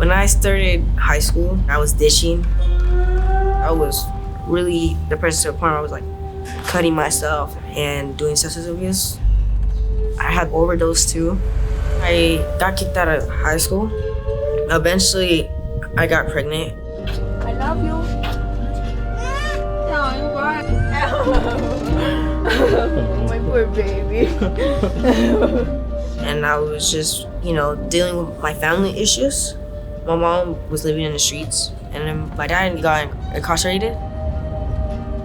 When I started high school, I was ditching. I was really depressed to the point where I was like cutting myself and doing substance abuse. I had overdose too. I got kicked out of high school. Eventually, I got pregnant. I love you. My poor baby. And I was just, dealing with my family issues. My mom was living in the streets, and then my dad got incarcerated.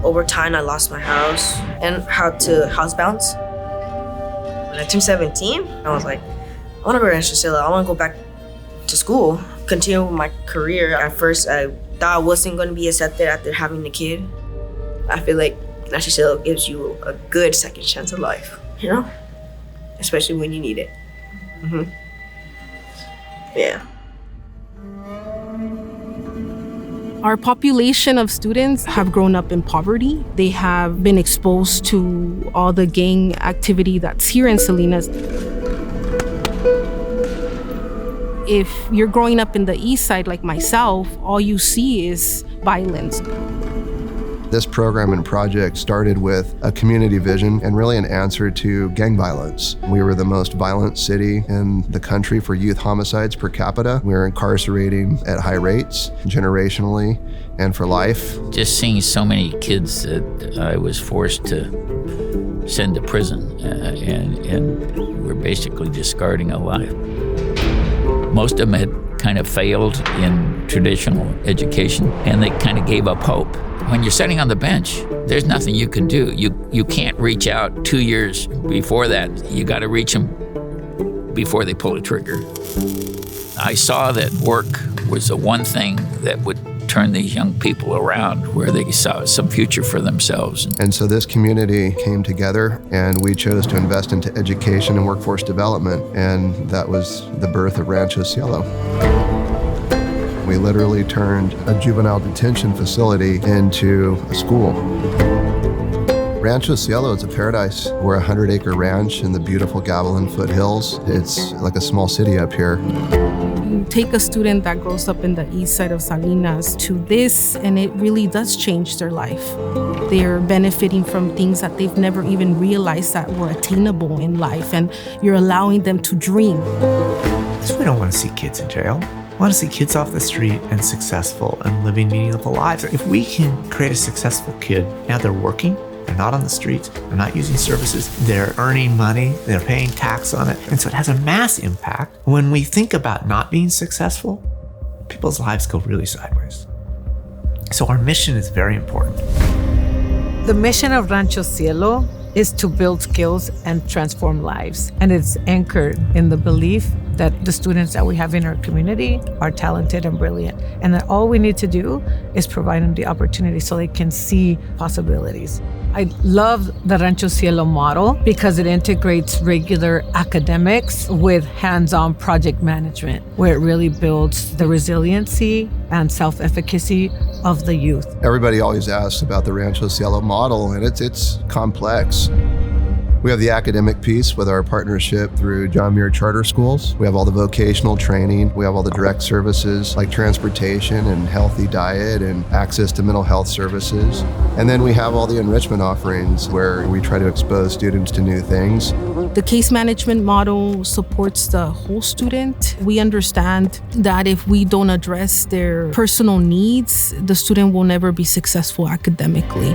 Over time, I lost my house and had to house bounce. When I turned 17, I was like, I want to go to Rancho Cielo. I want to go back to school, continue with my career. At first, I thought I wasn't going to be accepted after having a kid. I feel like Rancho Cielo gives you a good second chance of life, especially when you need it. Mm-hmm. Yeah. Our population of students have grown up in poverty. They have been exposed to all the gang activity that's here in Salinas. If you're growing up in the east side like myself, all you see is violence. This program and project started with a community vision and really an answer to gang violence. We were the most violent city in the country for youth homicides per capita. We were incarcerating at high rates, generationally and for life. Just seeing so many kids that I was forced to send to prison and we're basically discarding alive. Most of them had kind of failed in traditional education and they kind of gave up hope. When you're sitting on the bench, there's nothing you can do. You can't reach out 2 years before that. You got to reach them before they pull the trigger. I saw that work was the one thing that would turn these young people around where they saw some future for themselves. And so this community came together and we chose to invest into education and workforce development, and that was the birth of Rancho Cielo. We literally turned a juvenile detention facility into a school. Rancho Cielo is a paradise. We're a 100-acre ranch in the beautiful Gavilan foothills. It's like a small city up here. You take a student that grows up in the east side of Salinas to this, and it really does change their life. They're benefiting from things that they've never even realized that were attainable in life, and you're allowing them to dream. We don't want to see kids in jail. I want to see kids off the street and successful and living meaningful lives. If we can create a successful kid, now they're working, they're not on the streets, they're not using services, they're earning money, they're paying tax on it. And so it has a mass impact. When we think about not being successful, people's lives go really sideways. So our mission is very important. The mission of Rancho Cielo is to build skills and transform lives. And it's anchored in the belief that the students that we have in our community are talented and brilliant, and that all we need to do is provide them the opportunity so they can see possibilities. I love the Rancho Cielo model because it integrates regular academics with hands-on project management, where it really builds the resiliency and self-efficacy of the youth. Everybody always asks about the Rancho Cielo model, and it's complex. We have the academic piece with our partnership through John Muir Charter Schools. We have all the vocational training. We have all the direct services like transportation and healthy diet and access to mental health services. And then we have all the enrichment offerings where we try to expose students to new things. The case management model supports the whole student. We understand that if we don't address their personal needs, the student will never be successful academically.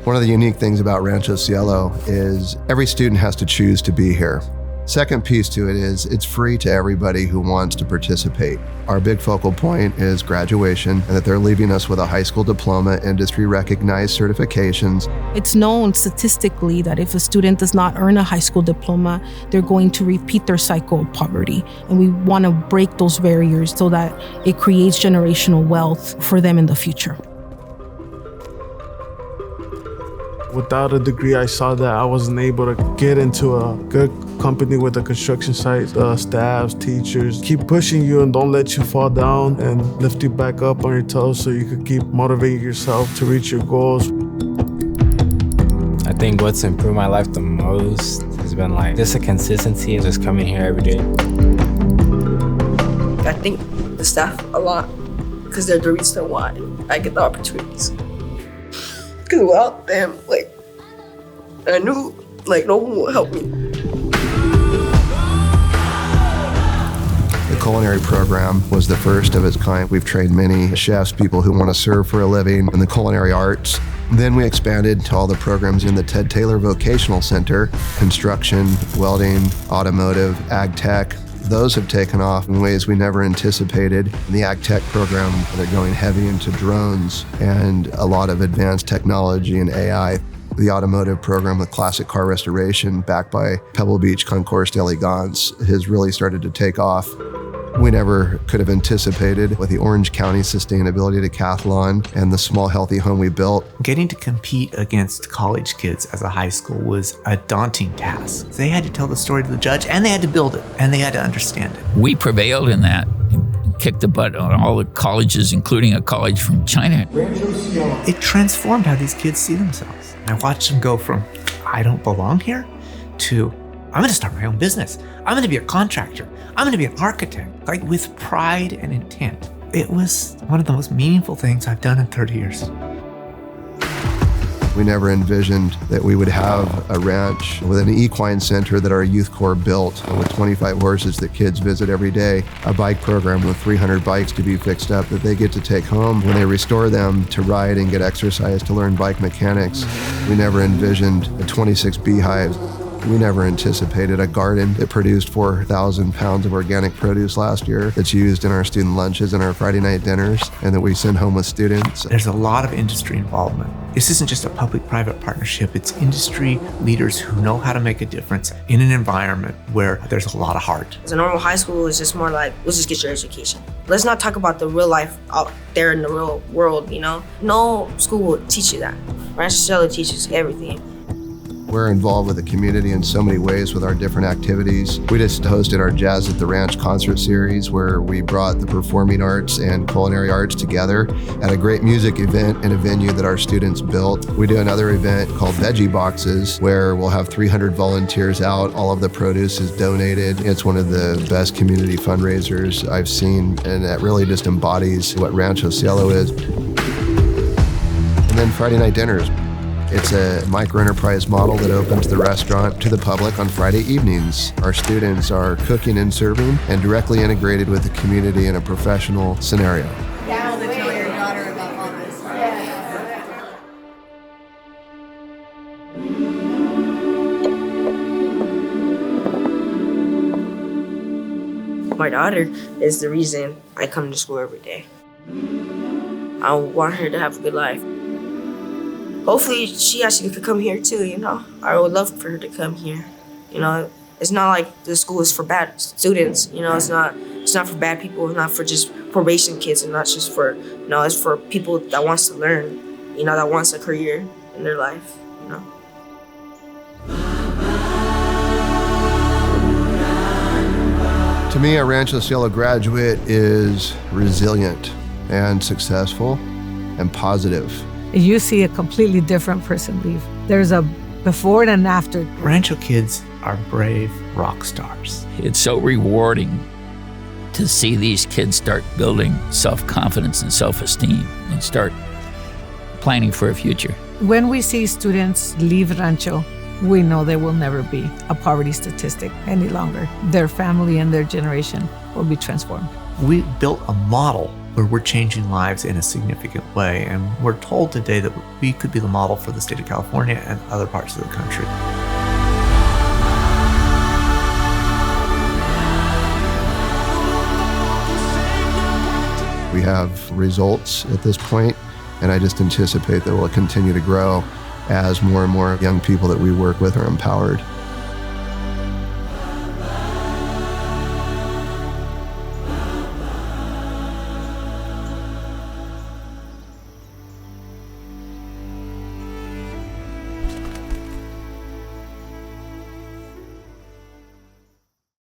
One of the unique things about Rancho Cielo is every student has to choose to be here. Second piece to it is it's free to everybody who wants to participate. Our big focal point is graduation and that they're leaving us with a high school diploma, industry recognized certifications. It's known statistically that if a student does not earn a high school diploma, they're going to repeat their cycle of poverty. And we want to break those barriers so that it creates generational wealth for them in the future. Without a degree, I saw that I wasn't able to get into a good company with a construction site. Staffs, teachers keep pushing you and don't let you fall down and lift you back up on your toes so you can keep motivating yourself to reach your goals. I think what's improved my life the most has been just a consistency, just coming here every day. I thank the staff a lot because they're the reason why I get the opportunities. Because without them, like, I knew, like, no one would help me. The culinary program was the first of its kind. We've trained many chefs, people who want to serve for a living in the culinary arts. Then we expanded to all the programs in the Ted Taylor Vocational Center, construction, welding, automotive, ag tech. Those have taken off in ways we never anticipated. In the ag tech program, they're going heavy into drones and a lot of advanced technology and AI. The automotive program with classic car restoration, backed by Pebble Beach Concours d'Elegance, has really started to take off. We never could have anticipated with the Orange County Sustainability Decathlon and the small healthy home we built. Getting to compete against college kids as a high school was a daunting task. They had to tell the story to the judge, and they had to build it, and they had to understand it. We prevailed in that and kicked the butt on all the colleges, including a college from China. It transformed how these kids see themselves. I watched them go from, I don't belong here, to, I'm gonna start my own business. I'm gonna be a contractor. I'm gonna be an architect, like with pride and intent. It was one of the most meaningful things I've done in 30 years. We never envisioned that we would have a ranch with an equine center that our youth corps built with 25 horses that kids visit every day, a bike program with 300 bikes to be fixed up that they get to take home when they restore them to ride and get exercise to learn bike mechanics. We never envisioned 26 beehives. We never anticipated a garden that produced 4,000 pounds of organic produce last year that's used in our student lunches and our Friday night dinners and that we send home with students. There's a lot of industry involvement. This isn't just a public-private partnership. It's industry leaders who know how to make a difference in an environment where there's a lot of heart. As a normal high school, it's just more like, let's just get your education. Let's not talk about the real life out there in the real world, you know? No school will teach you that. Rancho Cielo teaches everything. We're involved with the community in so many ways with our different activities. We just hosted our Jazz at the Ranch concert series where we brought the performing arts and culinary arts together at a great music event in a venue that our students built. We do another event called Veggie Boxes where we'll have 300 volunteers out. All of the produce is donated. It's one of the best community fundraisers I've seen, and that really just embodies what Rancho Cielo is. And then Friday night dinners. It's a micro-enterprise model that opens the restaurant to the public on Friday evenings. Our students are cooking and serving and directly integrated with the community in a professional scenario. Yeah, to tell your daughter about all this. My daughter is the reason I come to school every day. I want her to have a good life. Hopefully she actually could come here too, you know? I would love for her to come here. You know, it's not like the school is for bad students, you know, it's not for bad people, it's not for just probation kids, and not just for, you know, it's for people that wants to learn, you know, that wants a career in their life, you know? To me, a Rancho Cielo graduate is resilient and successful and positive. You see a completely different person leave. There's a before and an after. Rancho kids are brave rock stars. It's so rewarding to see these kids start building self-confidence and self-esteem and start planning for a future. When we see students leave Rancho, we know they will never be a poverty statistic any longer. Their family and their generation will be transformed. We built a model where we're changing lives in a significant way, and we're told today that we could be the model for the state of California and other parts of the country. We have results at this point, and I just anticipate that we'll continue to grow as more and more young people that we work with are empowered.